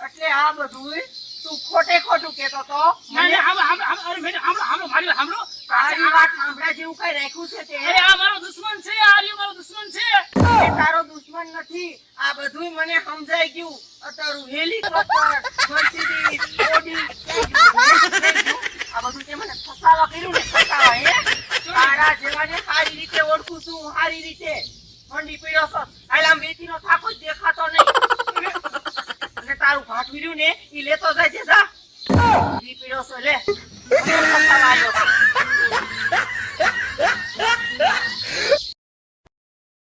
એટલે આ બધું તું ખોટે ખોટું કેતો તો મને તારી વાત સાંભળા જેવું કઈ રાખ્યું છે તે આ મારો દુશ્મન છે, આ મારો દુશ્મન છે. એ તારો દુશ્મન નથી. આ બધું મને સમજાઈ ગયું. તારું હેલિકોપ્ટર, મર્સિડીઝ, ઓડી, આ બધું તે મને ફસાવા કર્યું ને, ફસાવા હે. તારા જેવાને સારી રીતે ઓળખું છું, સારી રીતે. મંડી પીડ્યો છો, આલામ વેચીનો થાકો જ દેખાતો નહીં. અને તારું ભાટવીર્યું ને ઈ લેતો જાય છે. જા ઈ પીડ્યો છો, લે. મને ફસાવા આવ્યો.